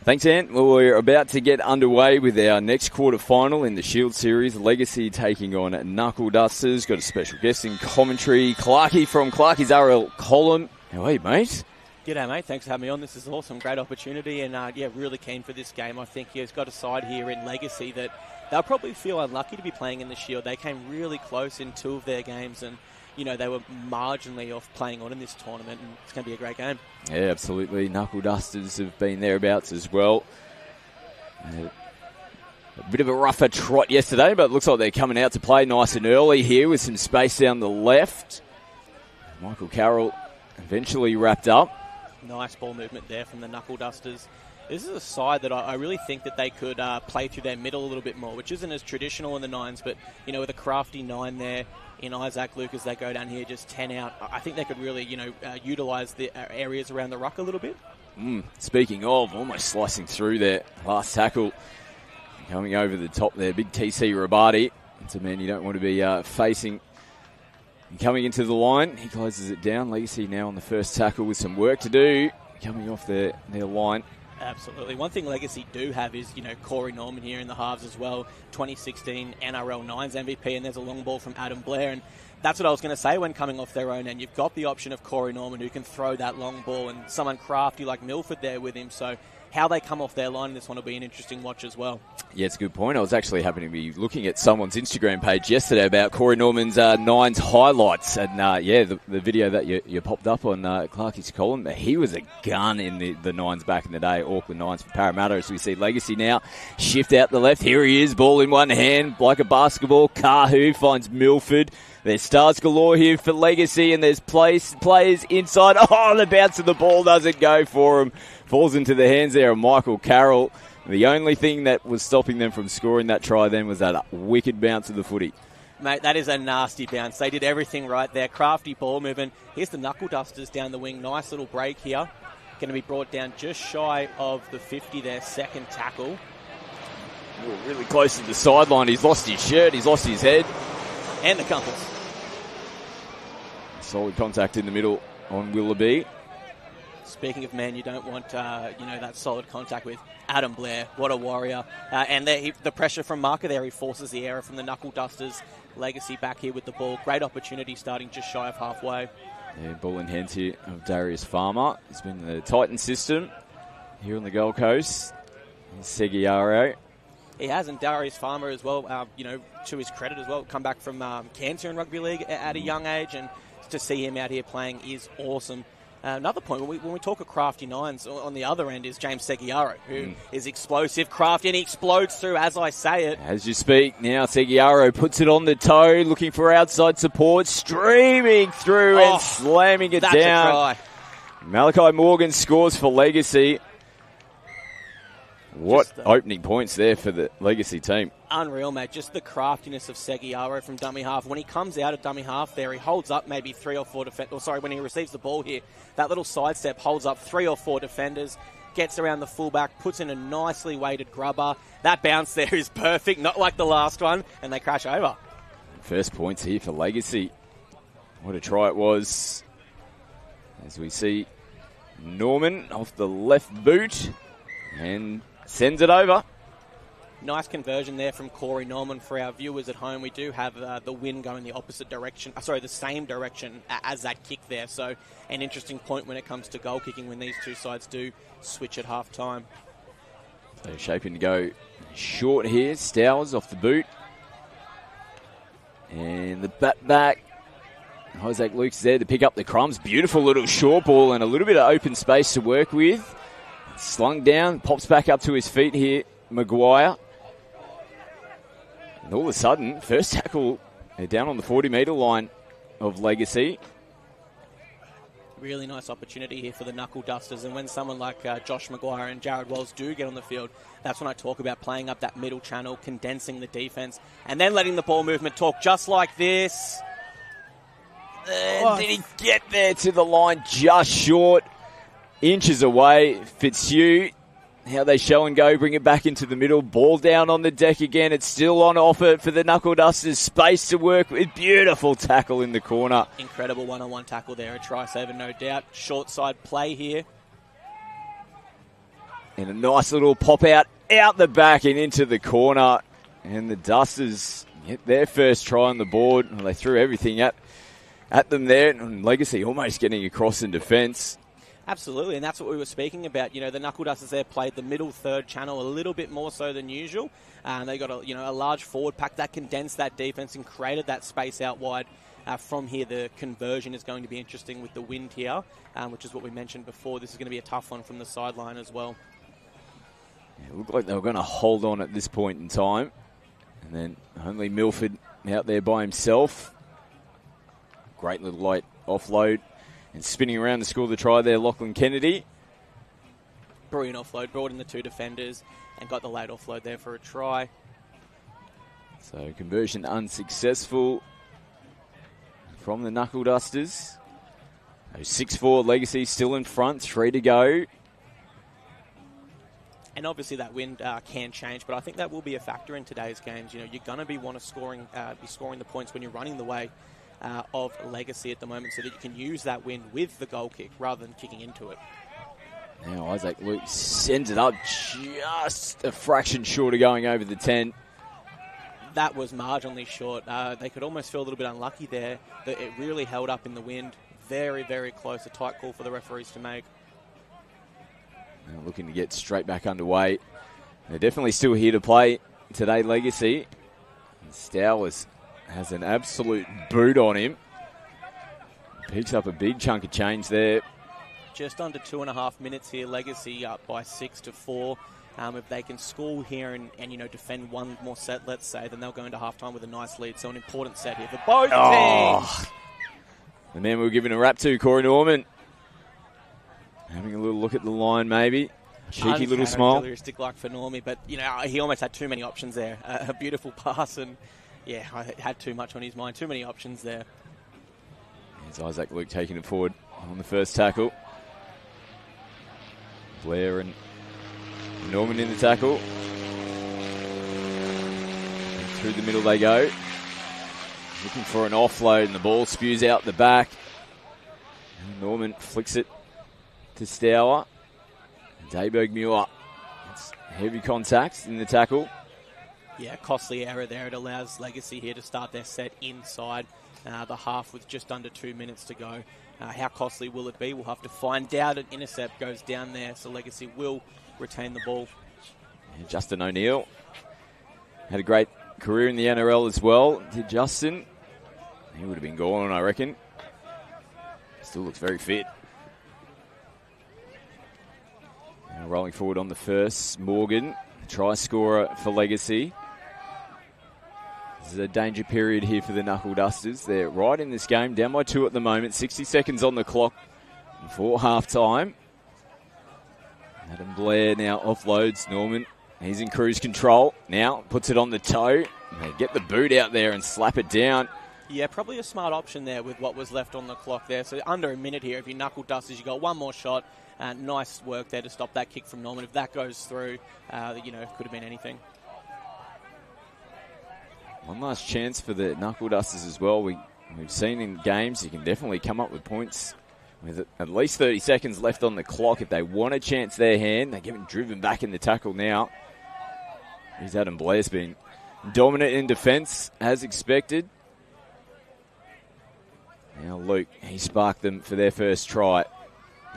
Thanks, Ant. Well, we're about to get underway with our next quarter-final in the Shield Series. Legacy taking on Knuckle Dusters. Got a special guest in commentary, Clarkey from Clarkey's RL column. How are you, mate? G'day, mate. Thanks for having me on. This is awesome. Great opportunity and, really keen for this game. I think he's got a side here in Legacy that they'll probably feel unlucky to be playing in the Shield. They came really close in two of their games and, they were marginally off playing on in this tournament, and it's going to be a great game. Yeah, absolutely. Knuckle Dusters have been thereabouts as well. A bit of a rougher trot yesterday, but it looks like they're coming out to play nice and early here with some space down the left. Michael Carroll eventually wrapped up. Nice ball movement there from the Knuckle Dusters. This is a side that I really think that they could play through their middle a little bit more, which isn't as traditional in the nines, but, with a crafty nine there in Isaac Luke as they go down here, just 10 out, I think they could really, utilise the areas around the ruck a little bit. Speaking of, almost slicing through there, last tackle, coming over the top there, big TC Rabati. It's a man you don't want to be facing. And coming into the line, he closes it down. Legacy now on the first tackle with some work to do, coming off their line. Absolutely. One thing Legacy do have is, Corey Norman here in the halves as well. 2016 NRL 9s MVP, and there's a long ball from Adam Blair. And that's what I was going to say when coming off their own end. You've got the option of Corey Norman who can throw that long ball and someone crafty like Milford there with him. So how they come off their line in this one will be an interesting watch as well. Yeah, it's a good point. I was actually happening to be looking at someone's Instagram page yesterday about Corey Norman's nines highlights. And, the video that you popped up on Clarkey's column, he was a gun in the nines back in the day, Auckland Nines for Parramatta. As we see Legacy now shift out the left. Here he is, ball in one hand, like a basketball. Kahu finds Milford. There's stars galore here for Legacy, and there's players inside. Oh, the bounce of the ball doesn't go for him. Falls into the hands there of Michael Carroll. The only thing that was stopping them from scoring that try then was that wicked bounce of the footy. Mate, that is a nasty bounce. They did everything right there. Crafty ball movement. Here's the Knuckle Dusters down the wing. Nice little break here. Going to be brought down just shy of the 50 there. Second tackle. Really close to the sideline. He's lost his shirt. He's lost his head. And the compass. Solid contact in the middle on Willoughby. Speaking of men you don't want, that solid contact with, Adam Blair, what a warrior. And the pressure from Marker there, he forces the error from the Knuckle Dusters. Legacy back here with the ball. Great opportunity starting just shy of halfway. Yeah, ball in hands here of Darius Farmer. He's been in the Titan system here on the Gold Coast. Seguiaro. He has, and Darius Farmer as well, to his credit as well, come back from cancer in rugby league at a young age, and to see him out here playing is awesome. Another point, when we talk of crafty nines, on the other end is James Seguiaro, who is explosive, crafty, and he explodes through as I say it. As you speak, now Seguiaro puts it on the toe, looking for outside support, streaming through and slamming it that's down. A try. Malachi Morgan scores for Legacy. What opening points there for the Legacy team. Unreal, mate. Just the craftiness of Seguiaro from dummy half. When he comes out of dummy half there, he holds up maybe 3 or 4 defenders. When he receives the ball here, that little sidestep holds up 3 or 4 defenders, gets around the fullback, puts in a nicely weighted grubber. That bounce there is perfect, not like the last one, and they crash over. First points here for Legacy. What a try it was. As we see Norman off the left boot and sends it over. Nice conversion there from Corey Norman. For our viewers at home, we do have the wind going the opposite direction. The same direction as that kick there. So an interesting point when it comes to goal kicking when these two sides do switch at half time. So shaping to go short here. Stowers off the boot. And the back. Isaac Luke's there to pick up the crumbs. Beautiful little short ball and a little bit of open space to work with. Slung down, pops back up to his feet here, Maguire. And all of a sudden, first tackle, they're down on the 40-metre line of Legacy. Really nice opportunity here for the Knuckle Dusters. And when someone like Josh Maguire and Jared Wells do get on the field, that's when I talk about playing up that middle channel, condensing the defence, and then letting the ball movement talk just like this. And did he get there to the line just short? Inches away. Fitzhugh, how they show and go, bring it back into the middle. Ball down on the deck again. It's still on offer for the Knuckle Dusters. Space to work with. Beautiful tackle in the corner. Incredible one-on-one tackle there. A try saver, no doubt. Short side play here. And a nice little pop out the back and into the corner. And the Dusters get their first try on the board. And they threw everything at them there. And Legacy almost getting across in defence. Absolutely, and that's what we were speaking about. The Knuckle Dusters there played the middle third channel a little bit more so than usual. They got a large forward pack that condensed that defence and created that space out wide. From here, the conversion is going to be interesting with the wind here, which is what we mentioned before. This is going to be a tough one from the sideline as well. Yeah, it looked like they were going to hold on at this point in time. And then only Milford out there by himself. Great little light offload. And spinning around to score the try there, Lachlan Kennedy. Brilliant offload, brought in the two defenders and got the late offload there for a try. So conversion unsuccessful from the Knuckle Dusters. 6-4 Legacy still in front, 3 to go. And obviously that wind can change, but I think that will be a factor in today's games. You're going to be scoring the points when you're running the way of Legacy at the moment, so that you can use that wind with the goal kick rather than kicking into it. Now Isaac Luke sends it up just a fraction short of going over the 10. That was marginally short. They could almost feel a little bit unlucky there. That it really held up in the wind. Very, very close. A tight call for the referees to make. Now looking to get straight back underway. They're definitely still here to play today, Legacy. And Stowers has an absolute boot on him. Picks up a big chunk of change there. Just under 2.5 minutes here. Legacy up by 6-4. If they can score here and defend one more set, let's say, then they'll go into halftime with a nice lead. So an important set here for both teams. The man we were giving a rap to, Corey Norman. Having a little look at the line, maybe. Cheeky little smile. Uncharacteristic like for Normie, but he almost had too many options there. A beautiful pass, and I had too much on his mind. Too many options there. There's Isaac Luke taking it forward on the first tackle. Blair and Norman in the tackle. And through the middle they go. Looking for an offload, and the ball spews out the back. And Norman flicks it to Stour. Dayberg-Muir. It's heavy contact in the tackle. Yeah, costly error there. It allows Legacy here to start their set inside the half with just under 2 minutes to go. How costly will it be? We'll have to find out. An intercept goes down there, so Legacy will retain the ball. Yeah, Justin O'Neill had a great career in the NRL as well. Did Justin? He would have been gone, I reckon. Still looks very fit. Now rolling forward on the first, Morgan, try scorer for Legacy. This is a danger period here for the Knuckle Dusters. They're right in this game, down by 2 at the moment. 60 seconds on the clock before half-time. Adam Blair now offloads Norman. He's in cruise control. Now puts it on the toe. They get the boot out there and slap it down. Yeah, probably a smart option there with what was left on the clock there. So under a minute here, if you Knuckle Dusters, you got one more shot. Nice work there to stop that kick from Norman. If that goes through, it could have been anything. One last chance for the Knuckle Dusters as well. We've seen in games you can definitely come up with points with at least 30 seconds left on the clock. If they want a chance their hand, they're getting driven back in the tackle now. Here's Adam Blair's been dominant in defence, as expected. Now Luke, he sparked them for their first try.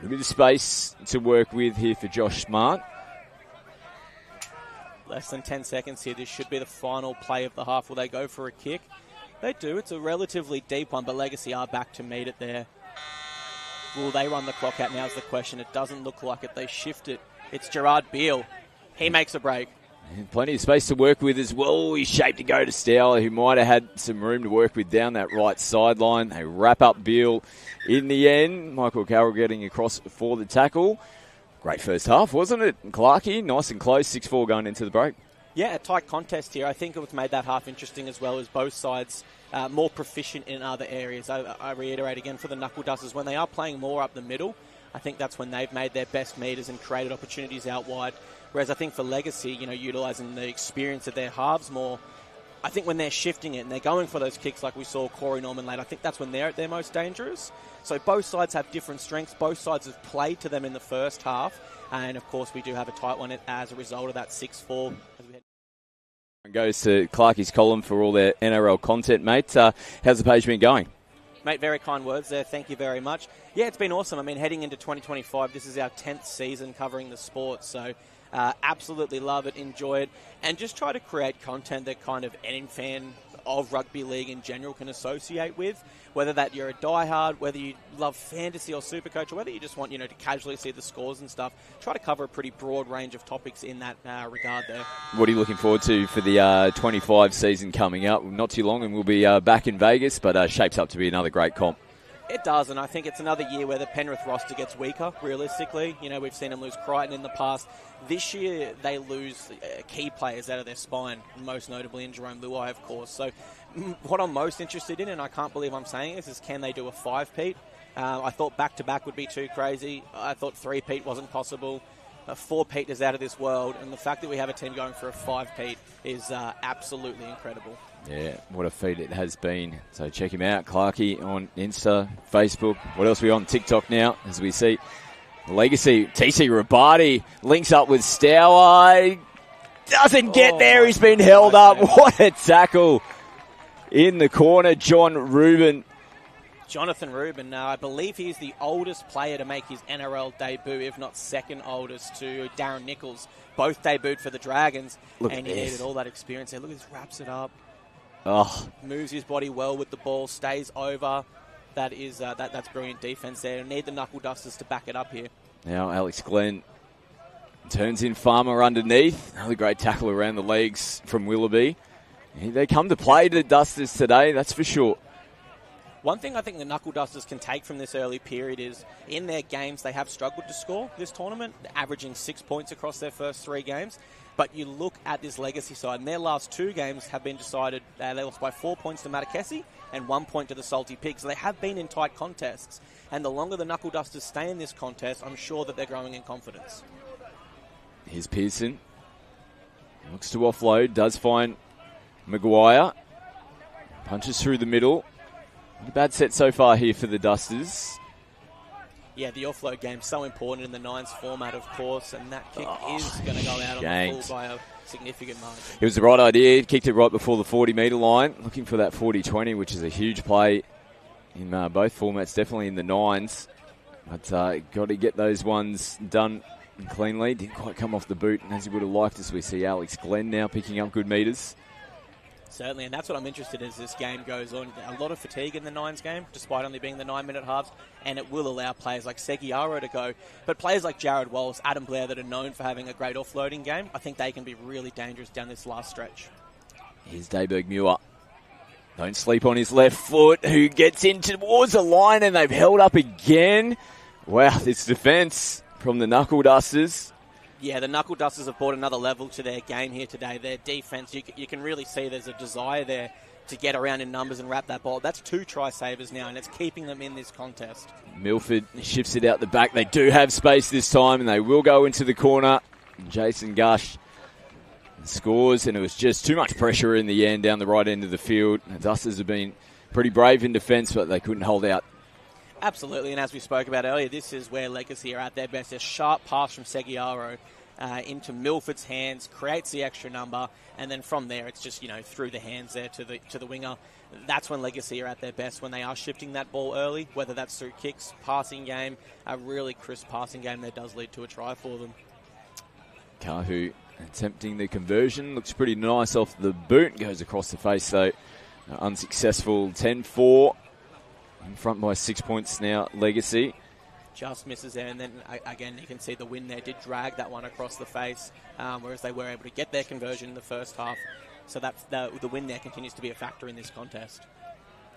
A bit of space to work with here for Josh Smart. Less than 10 seconds here. This should be the final play of the half. Will they go for a kick? They do. It's a relatively deep one, but Legacy are back to meet it there. Will they run the clock out? Now's the question. It doesn't look like it. They shift it. It's Gerard Beale. He makes a break. And plenty of space to work with as well. He's shaped to go to Stour, who might have had some room to work with down that right sideline. They wrap up Beale in the end. Michael Carroll getting across for the tackle. Great first half, wasn't it? Clarkey, nice and close, 6-4 going into the break. Yeah, a tight contest here. I think what's made that half interesting as well is both sides more proficient in other areas. I reiterate again for the Knuckle Dusters, when they are playing more up the middle, I think that's when they've made their best meters and created opportunities out wide. Whereas I think for Legacy, utilising the experience of their halves more, I think when they're shifting it and they're going for those kicks like we saw Corey Norman late, I think that's when they're at their most dangerous. So both sides have different strengths. Both sides have played to them in the first half. And, of course, we do have a tight one as a result of that 6-4. Goes to Clarkie's column for all their NRL content, mate. How's the page been going? Mate, very kind words there. Thank you very much. Yeah, it's been awesome. I mean, heading into 2025, this is our 10th season covering the sport. So absolutely love it, enjoy it, and just try to create content that kind of any fan of rugby league in general can associate with, whether that you're a diehard, whether you love fantasy or Supercoach, or whether you just want, to casually see the scores and stuff. Try to cover a pretty broad range of topics in that regard there. What are you looking forward to for the 25 season coming up? Not too long and we'll be back in Vegas, but shapes up to be another great comp. It does, and I think it's another year where the Penrith roster gets weaker, realistically. We've seen them lose Crichton in the past. This year, they lose key players out of their spine, most notably in Jerome Luai, of course. So what I'm most interested in, and I can't believe I'm saying this, is can they do a 5-peat? I thought back-to-back would be too crazy. I thought 3-peat wasn't possible. 4-peat is out of this world, and the fact that we have a team going for a 5-peat is absolutely incredible. Yeah, what a feat it has been. So check him out, Clarkie, on Insta, Facebook. What else are we on? TikTok now, as we see. Legacy, TC Rabati links up with Stour. Doesn't get there. He's been held up. What a tackle in the corner. Jonathan Rubin, I believe he's the oldest player to make his NRL debut, if not second oldest to Darren Nichols. Both debuted for the Dragons, and he needed all that experience there. Look, he wraps it up. Moves his body well with the ball, stays over. That is that's brilliant defense there. Need the Knuckle Dusters to back it up here. Now Alex Glenn turns in Farmer underneath. Another great tackle around the legs from Willoughby. They come to play the Dusters today, that's for sure. One thing I think the Knuckle Dusters can take from this early period is in their games they have struggled to score this tournament, averaging 6 points across their first 3 games. But you look at this Legacy side, and their last 2 games have been decided, they lost by 4 points to Matakesi and 1 point to the Salty Pigs. So they have been in tight contests. And the longer the Knuckle Dusters stay in this contest, I'm sure that they're growing in confidence. Here's Pearson. Looks to offload, does find Maguire. Punches through the middle. Not a bad set so far here for the Dusters. Yeah, the offload game's so important in the Nines format, of course, and that kick is going to go out on the full by a significant margin. It was the right idea. Kicked it right before the 40-metre line. Looking for that 40-20, which is a huge play in both formats, definitely in the Nines. But got to get those ones done cleanly. Didn't quite come off the boot as he would have liked, as we see Alex Glenn now picking up good metres. Certainly, and that's what I'm interested in as this game goes on. A lot of fatigue in the Nines game, despite only being the 9-minute halves, and it will allow players like Seguiaro to go. But players like Jared Wallace, Adam Blair, that are known for having a great offloading game, I think they can be really dangerous down this last stretch. Here's Dayberg Muir. Don't sleep on his left foot, who gets in towards the line, and they've held up again. Wow, this defence from the Knuckle Dusters. Yeah, the Knuckle Dusters have brought another level to their game here today. Their defense, you can really see there's a desire there to get around in numbers and wrap that ball. That's 2 try savers now, and it's keeping them in this contest. Milford shifts it out the back. They do have space this time, and they will go into the corner. Jason Gush scores, and it was just too much pressure in the end down the right end of the field. The Dusters have been pretty brave in defence, but they couldn't hold out. Absolutely, and as we spoke about earlier, this is where Legacy are at their best. A sharp pass from Seguiaro into Milford's hands, creates the extra number, and then from there it's just, through the hands there to the winger. That's when Legacy are at their best, when they are shifting that ball early, whether that's through kicks, passing game, a really crisp passing game that does lead to a try for them. Kahu attempting the conversion, looks pretty nice off the boot, goes across the face, so unsuccessful. 10-4. In front by 6 points now, Legacy. Just misses there, and then again you can see the win there did drag that one across the face, whereas they were able to get their conversion in the first half. So that's the win there continues to be a factor in this contest.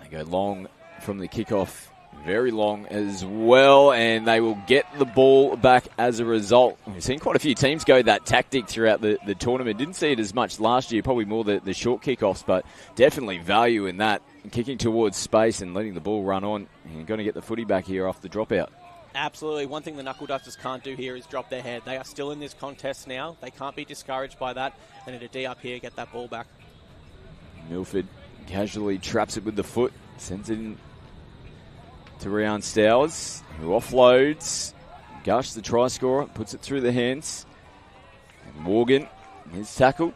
They go long from the kickoff, very long as well, and they will get the ball back as a result. We've seen quite a few teams go that tactic throughout the tournament. Didn't see it as much last year, probably more the short kickoffs, but definitely value in that. Kicking towards space and letting the ball run on. You're going to get the footy back here off the dropout. Absolutely. One thing the Knuckle Dusters can't do here is drop their head. They are still in this contest now. They can't be discouraged by that. They need to D up here, get that ball back. Milford casually traps it with the foot, sends it in to Ryan Stowers, who offloads. Gush, the try scorer, puts it through the hands. And Morgan, his tackle.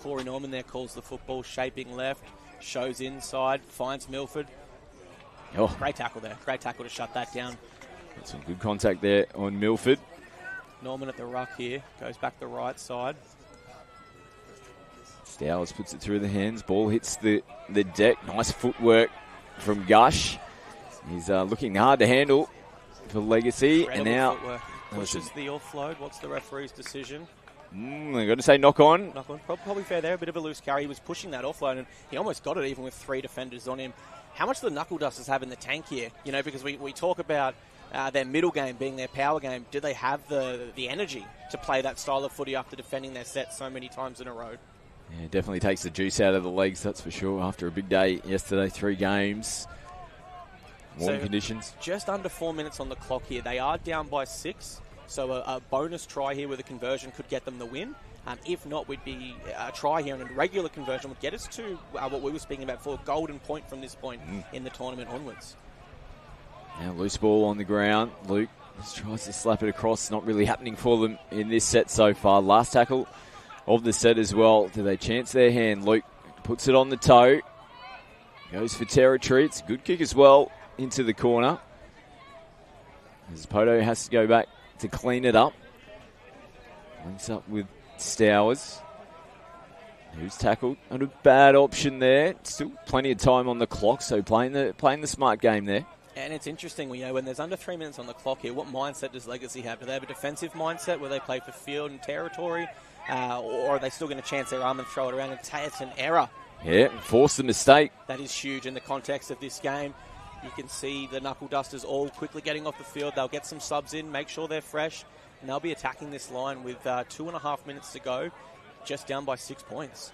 Corey Norman there calls the football, shaping left, shows inside, finds Milford. Oh, great tackle there. Great tackle to shut that down. Got some good contact there on Milford. Norman at the ruck here, goes back the right side. Stowers puts it through the hands. Ball hits the deck. Nice footwork from Gush. He's looking hard to handle for Legacy. Incredible and now footwork. Pushes the offload. What's the referee's decision? I got to say knock on. Knock on. Probably fair there. A bit of a loose carry. He was pushing that offload, and he almost got it even with 3 defenders on him. How much do the Knuckle Dusters have in the tank here? You know, because we talk about their middle game being their power game. Do they have the energy to play that style of footy after defending their set so many times in a row? Yeah, it definitely takes the juice out of the legs, that's for sure. After a big day yesterday, 3 games, warm conditions. Just under 4 minutes on the clock here. They are down by 6, so a bonus try here with a conversion could get them the win. If not, we'd be a try here, and a regular conversion would get us to what we were speaking about for a golden point from this point in the tournament onwards. Now loose ball on the ground. Luke just tries to slap it across. Not really happening for them in this set so far. Last tackle of the set as well. Do they chance their hand? Luke puts it on the toe. Goes for territory. It's a good kick as well into the corner. As Poto has to go back to clean it up. Links up with Stowers, who's tackled. Not a bad option there. Still plenty of time on the clock, so playing the smart game there. And it's interesting, when there's under 3 minutes on the clock here, what mindset does Legacy have? Do they have a defensive mindset where they play for field and territory? Or are they still going to chance their arm and throw it around? It's an error. Yeah, force the mistake. That is huge in the context of this game. You can see the Knuckle Dusters all quickly getting off the field. They'll get some subs in, make sure they're fresh, and they'll be attacking this line with 2.5 minutes to go, just down by 6 points.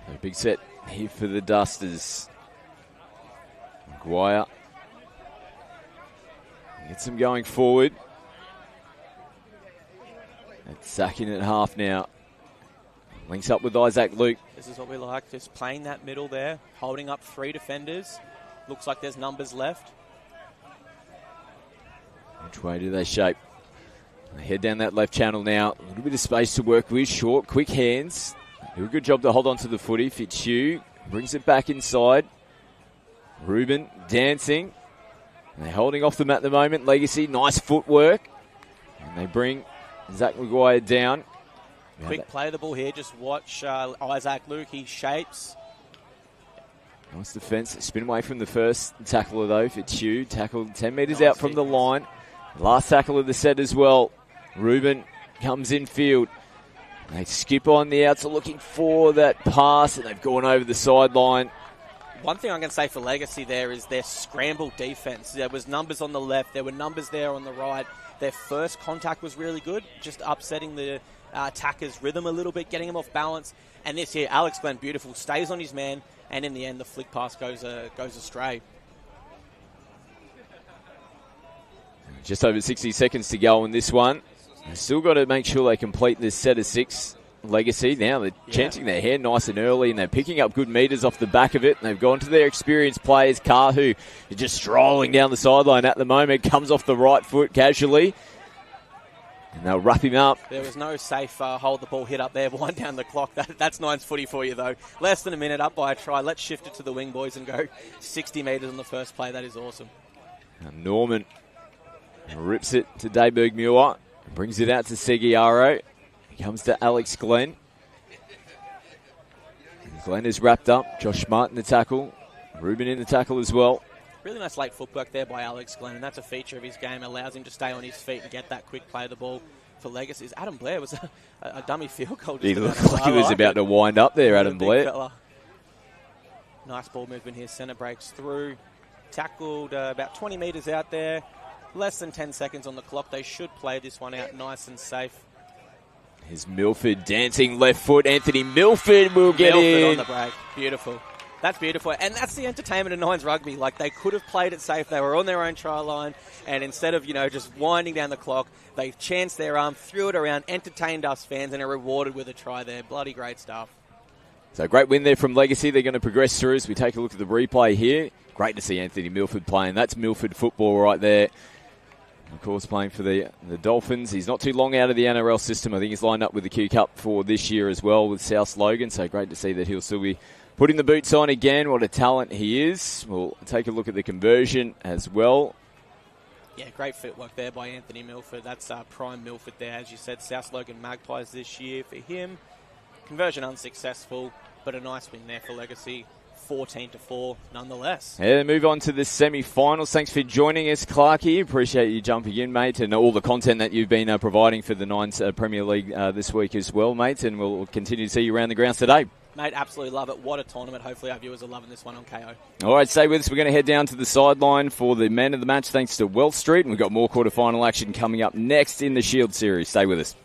A big set here for the Dusters. Maguire gets them going forward. It's sacking at half now. Links up with Isaac Luke. This is what we like, just playing that middle there, holding up 3 defenders. Looks like there's numbers left. Which way do they shape? They head down that left channel now. A little bit of space to work with. Short, quick hands. Do a good job to hold on to the footy. Fitzhugh brings it back inside. Ruben dancing. And they're holding off them at the moment. Legacy, nice footwork. And they bring Zach Maguire down. Quick play of the ball here. Just watch Isaac Luke. He shapes. Nice defence. Spin away from the first tackler, though. Fitzhugh tackled 10 metres out from the line. Last tackle of the set as well. Ruben comes in field. They skip on the outs, looking for that pass, and they've gone over the sideline. One thing I'm going to say for Legacy there is their scramble defense. There was numbers on the left. There were numbers there on the right. Their first contact was really good, just upsetting the attacker's rhythm a little bit, getting him off balance. And this here, Alex Glenn, beautiful, stays on his man, and in the end, the flick pass goes astray. Just over 60 seconds to go in this one. They've still got to make sure they complete this set of 6. Legacy now, they're chancing their hand nice and early, and they're picking up good metres off the back of it. And they've gone to their experienced players. Kahu is just strolling down the sideline at the moment, comes off the right foot casually, and they'll wrap him up. There was no safe hold the ball hit up there, wind down the clock. That's Nines footy for you, though. Less than a minute, up by a try. Let's shift it to the wing, boys, and go 60 metres on the first play. That is awesome. And Norman rips it to Dayberg Muir, brings it out to Seguiaro. He comes to Alex Glenn. And Glenn is wrapped up. Josh Smart in the tackle. Ruben in the tackle as well. Really nice late footwork there by Alex Glenn, and that's a feature of his game. Allows him to stay on his feet and get that quick play of the ball for Legacy. Adam Blair was a dummy field goal. He looked like he was about to wind up there, Adam Blair. Fella. Nice ball movement here. Centre breaks through. Tackled about 20 metres out there. Less than 10 seconds on the clock. They should play this one out nice and safe. Here's Milford dancing left foot. Anthony Milford will get in. On the break. Beautiful. That's beautiful. And that's the entertainment of Nines rugby. Like, they could have played it safe. They were on their own try line. And instead of, just winding down the clock, they chanced their arm, threw it around, entertained us fans, and are rewarded with a try there. Bloody great stuff. So great win there from Legacy. They're going to progress through as we take a look at the replay here. Great to see Anthony Milford playing. That's Milford football right there. Of course, playing for the Dolphins. He's not too long out of the NRL system. I think he's lined up with the Q Cup for this year as well with South Logan. So great to see that he'll still be putting the boots on again. What a talent he is. We'll take a look at the conversion as well. Yeah, great footwork there by Anthony Milford. That's prime Milford there. As you said, South Logan Magpies this year for him. Conversion unsuccessful, but a nice win there for Legacy. 14-4 nonetheless. Yeah, move on to the semi-finals. Thanks for joining us, Clarkie. Appreciate you jumping in, mate, and all the content that you've been providing for the Nines Premier League this week as well, mate, and we'll continue to see you around the grounds today. Mate, absolutely love it. What a tournament. Hopefully our viewers are loving this one on KO. All right, stay with us. We're going to head down to the sideline for the man of the match thanks to Wealth Street, and we've got more quarterfinal action coming up next in the Shield Series. Stay with us.